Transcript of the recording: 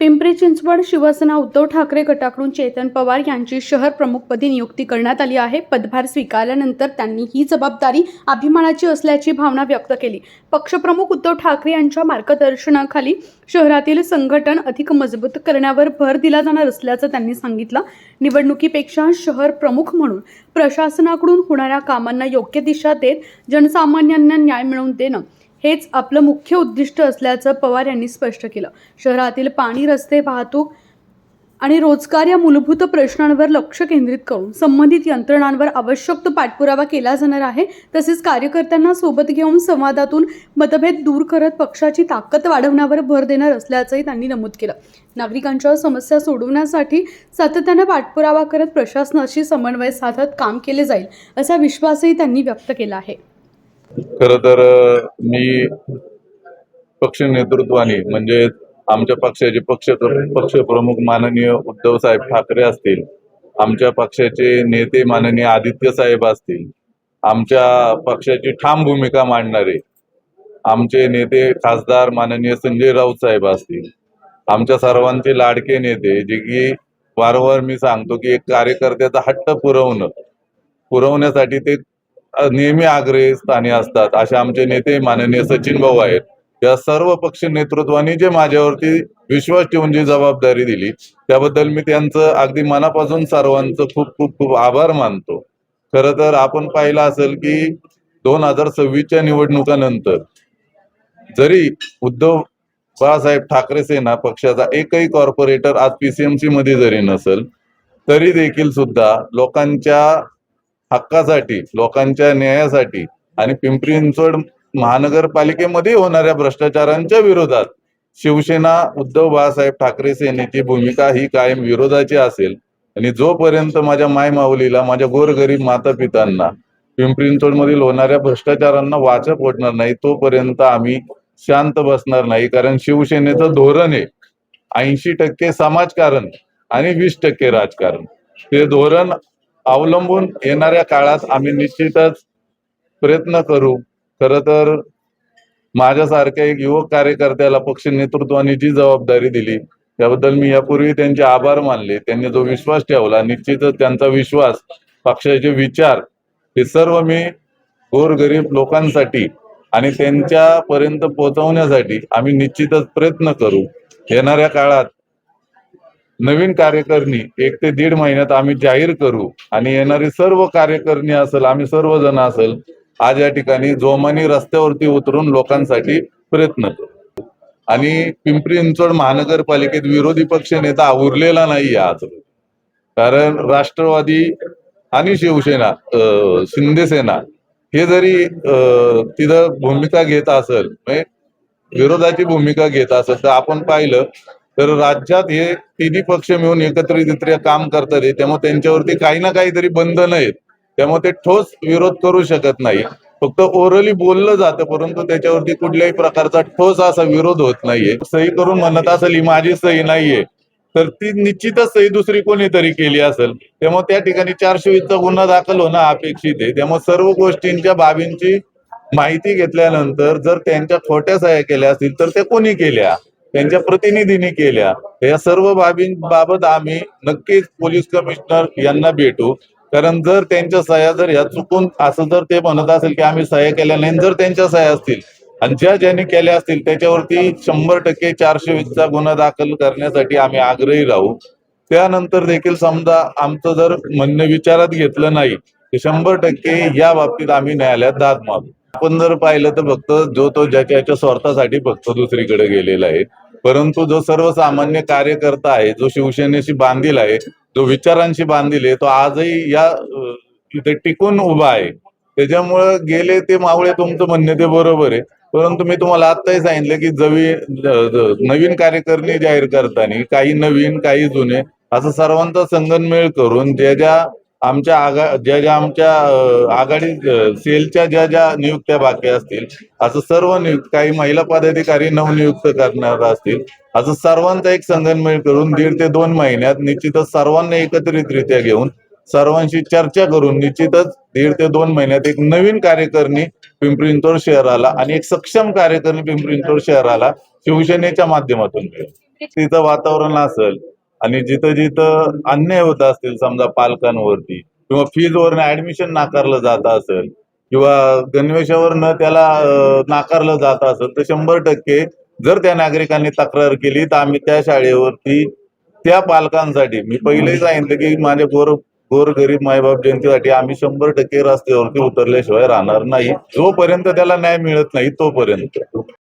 पिंपरी चिंचवड शिवसेना उद्धव ठाकरे गटाकडून चेतन पवार यांची शहर प्रमुखपदी नियुक्ती करण्यात आली आहे। पदभार स्वीकारल्यानंतर त्यांनी ही जबाबदारी अभिमानाची असल्याची भावना व्यक्त केली। पक्षप्रमुख उद्धव ठाकरे यांच्या मार्गदर्शनाखाली शहरातील संघटन अधिक मजबूत करण्यावर भर दिला जाणार असल्याचं त्यांनी सांगितलं। निवडणुकीपेक्षा शहर प्रमुख म्हणून प्रशासनाकडून होणाऱ्या कामांना योग्य दिशा देत जनसामान्यांना न्याय मिळवून देणं हेच आपलं मुख्य उद्दिष्ट असल्याचं पवार यांनी स्पष्ट केलं। शहरातील पाणी, रस्ते, वाहतूक आणि रोजगार या मूलभूत प्रश्नांवर लक्ष केंद्रित करून संबंधित यंत्रणांवर आवश्यक तो पाठपुरावा केला जाणार आहे। तसेच कार्यकर्त्यांना सोबत घेऊन संवादातून मतभेद दूर करत पक्षाची ताकद वाढवण्यावर भर देणार असल्याचंही त्यांनी नमूद केलं। नागरिकांच्या समस्या सोडवण्यासाठी सातत्याने पाठपुरावा करत प्रशासनाशी समन्वय साधत काम केले जाईल असा विश्वासही त्यांनी व्यक्त केला आहे। खरं तर मी पक्ष नेतृत्वाने म्हणजे आमच्या पक्षाचे पक्षप्रमुख माननीय उद्धव साहेब ठाकरे असतील, आमच्या पक्षाचे नेते माननीय आदित्य साहेब असतील, आमच्या पक्षाची ठाम भूमिका मांडणारे आमचे नेते खासदार माननीय संजय राऊत साहेब असतील, आमच्या सर्वांचे लाडके नेते जे की वारंवार मी सांगतो की एक कार्यकर्त्याचा हट्ट पुरवण्यासाठी ते नेहमी आग्रही स्थानी असतात, असे आमचे नेते माननीय सचिन भाऊ आहेत। या सर्व पक्ष नेतृत्वाने जे माझ्यावरती विश्वास ठेवून जी जबाबदारी दिली त्याबद्दल मी त्यांचं अगदी मनापासून सर्वांचं खूप खूप खूप आभार मानतो। खरं तर आपण पाहिलं असेल की 2026च्या निवडणुकानंतर जरी उद्धव बाळासाहेब ठाकरे सेना पक्षाचा एकही कॉर्पोरेटर आज पीसीएमसी मध्ये जरी नसेल तरी देखील सुद्धा लोकांच्या हक्कासाठी, लोकांच्या न्यायासाठी आणि पिंपरी चिंचवड महानगरपालिकेमध्ये होणाऱ्या भ्रष्टाचारांच्या विरोधात शिवसेना उद्धव बाळासाहेब ठाकरे सेनेची भूमिका ही कायम विरोधाची असेल। आणि जोपर्यंत माझ्या मायमाऊलीला, माझ्या गोरगरीब माता पितांना पिंपरी चिंचवड मधील होणाऱ्या भ्रष्टाचारांना वाचा फोडणार नाही तोपर्यंत आम्ही शांत बसणार नाही। कारण शिवसेनेचं धोरण आहे 80% समाजकारण आणि 20% राजकारण। ते धोरण अवलंबून येणाऱ्या काळात आम्ही निश्चितच प्रयत्न करू। खरं तर माझ्यासारख्या एक युवक कार्यकर्त्याला पक्ष नेतृत्वाने जी जबाबदारी दिली त्याबद्दल मी यापूर्वी त्यांचे आभार मानले। त्यांनी जो विश्वास ठेवला, निश्चितच त्यांचा विश्वास, पक्षाचे विचार हे सर्व मी गोरगरीब लोकांसाठी आणि त्यांच्यापर्यंत पोहोचवण्यासाठी आम्ही निश्चितच प्रयत्न करू। येणाऱ्या काळात नवीन कार्यकारिणी 1 ते 1.5 महिन्यात आम्ही जाहीर करू आणि येणारी सर्व कार्यकारिणी असेल, आम्ही सर्वजण असेल, आज या ठिकाणी जोमाने रस्त्यावरती उतरून लोकांसाठी प्रयत्न करू। आणि पिंपरी चिंचवड महानगरपालिकेत विरोधी पक्ष नेता उरलेला नाही आज। कारण राष्ट्रवादी आणि शिवसेना, शिंदे सेना हे जरी तिथं भूमिका घेत असेल, विरोधाची भूमिका घेत असेल, तर आपण पाहिलं तर राज्यात हे तिन्ही पक्ष मिळून एकत्रितरित्या काम करतात। त्यामुळे त्यांच्यावरती काही ना काहीतरी बंधन आहेत, त्यामुळे ते ठोस विरोध करू शकत नाही। फक्त ओरली बोललं जातं परंतु त्याच्यावरती कुठल्याही प्रकारचा ठोस असा विरोध होत नाहीये। सही करून म्हणत असेल ही माझी सही नाहीये तर ती निश्चितच सही दुसरी कोणीतरी केली असेल, त्यामुळे त्या ठिकाणी 420चा गुन्हा दाखल होणं अपेक्षित आहे। त्यामुळे सर्व गोष्टींच्या बाबींची माहिती घेतल्यानंतर जर त्यांच्या खोट्या सह्या केल्या असतील तर त्या कोणी केल्या, त्यांच्या प्रतिनिधींनी केल्या, या सर्व बाबींबाबत आम्ही नक्कीच पोलीस कमिशनर यांना भेटू। कारण जर त्यांच्या सह्या जर ह्या चुकून असं जर ते म्हणत असेल की आम्ही सह्या केल्या नाही, जर त्यांच्या सह्या असतील आणि ज्यांनी केल्या असतील त्याच्यावरती 100% 420चा गुन्हा दाखल करण्यासाठी आम्ही आग्रही राहू। त्यानंतर देखील समजा आमचं जर म्हणणं विचारात घेतलं नाही तर 100% या बाबतीत आम्ही न्यायालयात दाद मागू। आपण जर पाहिलं तर फक्त तो ज्याच्या स्वार्थासाठी फक्त दुसरीकडे गेलेला आहे, परंतु जो सर्वसामान्य कार्यकर्ता आहे, जो शिवसेनेशी बांधील आहे, जो विचारांशी बांधील आहे, तो आजही या इथे टिकून उभा आहे। त्याच्यामुळे गेले ते मावळे तुमचं म्हणणे ते बरोबर आहे, परंतु मी तुम्हाला आत्ताही सांगितलं की नवीन कार्यकारिणी जाहीर करताना काही नवीन काही जुने असं सर्वांचा संगनमेळ करून ज्या आमच्या आघाडी सेलच्या ज्या नियुक्त्या बाकी असतील, असं सर्व काही महिला पदाधिकारी नवनियुक्त करणार असतील, असं सर्वांचा एक संगनमेळ करून 1.5 ते 2 महिन्यात निश्चितच सर्वांना एकत्रितरित्या घेऊन सर्वांशी चर्चा करून निश्चितच 1.5 ते 2 महिन्यात एक नवीन कार्यकारिणी पिंपरी चिंचवड शहराला आणि एक सक्षम कार्यकारिणी पिंपरी चिंचवड शहराला शिवसेनेच्या माध्यमातून मिळेल। तिथं वातावरण असेल आणि जिथं जिथं अन्याय होत असतील समजा पालकांवरती किंवा फीजवरनं ऍडमिशन नाकारलं जात असेल किंवा गणवेशावरनं त्याला नाकारलं जात असेल तर 100% जर त्या नागरिकांनी तक्रार केली तर आम्ही त्या शाळेवरती त्या पालकांसाठी मी पहिलेही सांगितलं की माझ्या गोरगरीब मायबाप जनतेसाठी आम्ही 100% रस्त्यावरती उतरल्याशिवाय राहणार नाही जोपर्यंत त्याला न्याय मिळत नाही तोपर्यंत.